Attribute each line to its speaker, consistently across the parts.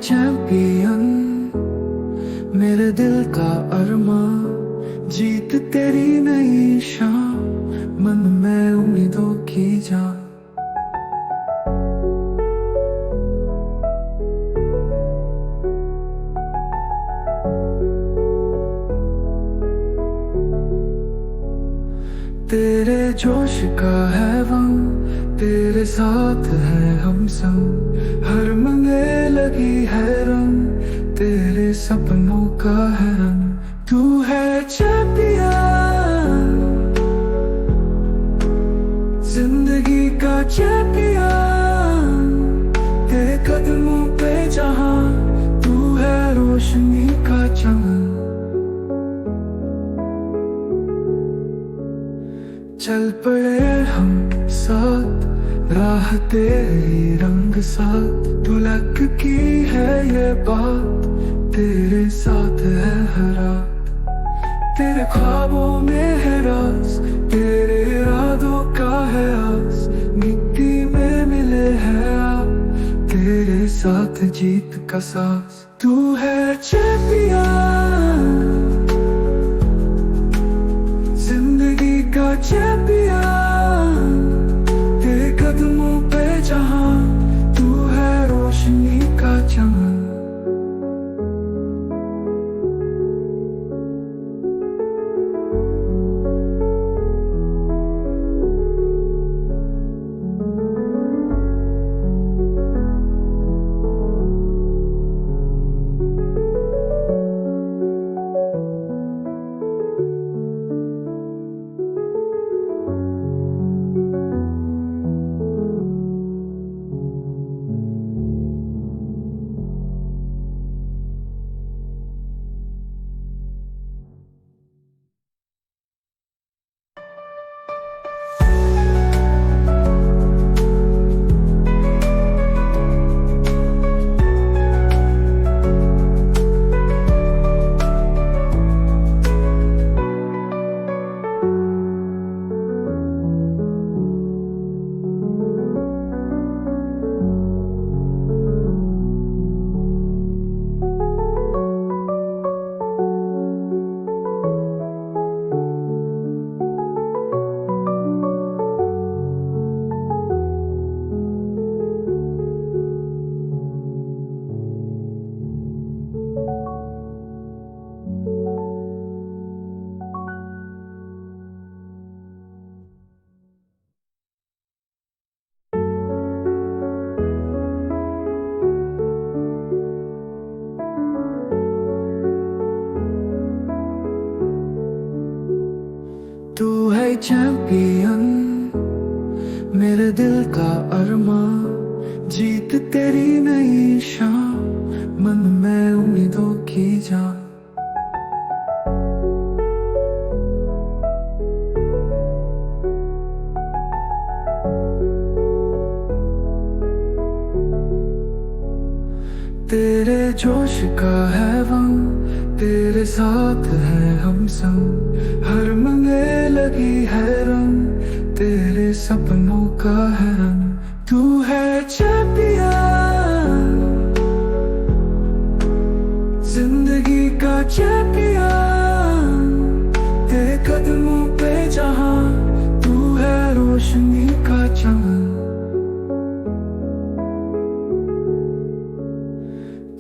Speaker 1: Champion, मेरे दिल का अरमा, जीत तेरी नई शान, मन में उम्मीदों की जान। तेरे जोश का है रंग, तेरे साथ है हम संग, हर मंगे लगी है रंग, तेरे सपनों का है रंग। तू है चैंपियन, जिंदगी का चैंपियन, तेरे कदमों पे जहां, तू है रोशनी का चमन। चल पड़े हम साथ, राह तेरी रंग साथ, ढुलक की है ये बात, तेरे साथ है हर रात। तेरे ख्वाबों में है राज, तेरे इरादों का है आस, मिट्टी में मिले है आप, तेरे साथ जीत का सास। तू है चैंपियन, जिंदगी का चैंपियन, तेरे कदमों पे जहां, तू है रोशनी का चमन। तू है चैंपियन, मेरे दिल का अरमा, जीत तेरी नई शान, मन में उम्मीदों की जान। तेरे जोश का है रंग, तेरे साथ है हम संग, हर मंगे लगी है रंग, तेरे सपनों का है रंग। तू है चैंपियन, जिंदगी का चैंपियन, तेरे कदमों पे जहां, तू है रोशनी का चमन।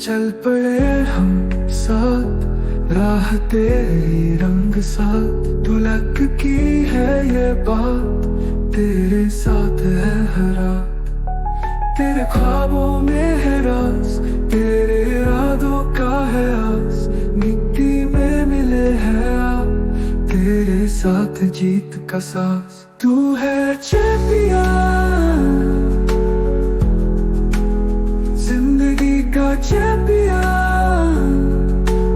Speaker 1: चल पड़े हम साथ, राह तेरी रंग साथ, ढुलक की है ये बात, तेरे साथ है हर रात। तेरे ख्वाबों में है राज, तेरे इरादों का है आस, मिट्टी में मिले है आप, तेरे साथ जीत का सास। तू है चैंपियन, जिंदगी का चैंपियन,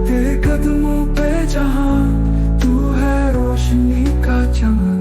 Speaker 1: तेरे कदमों पे जहां, तू है रोशनी का चमन।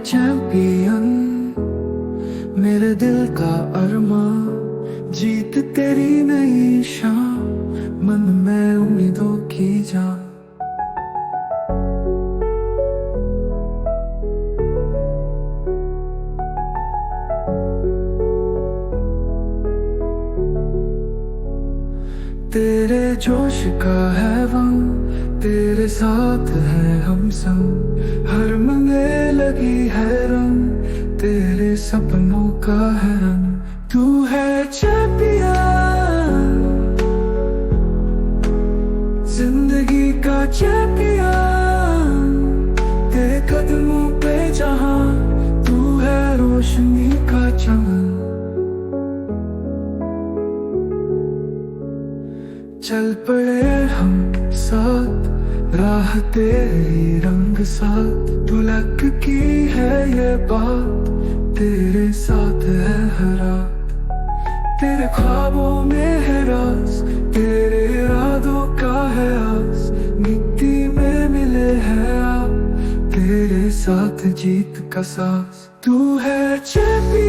Speaker 1: चैंपियन, मेरे दिल का अरमा, जीत तेरी नई शान, मन में उम्मीदों की जान। तेरे जोश का है रंग, तेरे साथ है हम संग, हर मंगे लगी है रंग, तेरे सपनों का है रंग। तू है चैंपियन, जिंदगी का चैंपियन, तेरे कदमों पे जहां, तू है रोशनी का चमन। चल पड़े हम साथ, राह तेरी रंग साथ, दुलक की है ये बात, तेरे साथ है हर रात। तेरे ख्वाबों में है राज, तेरे इरादों का है आस, मिट्टी में मिले हैं आप, तेरे साथ जीत का साथ। तू है चैंपियन,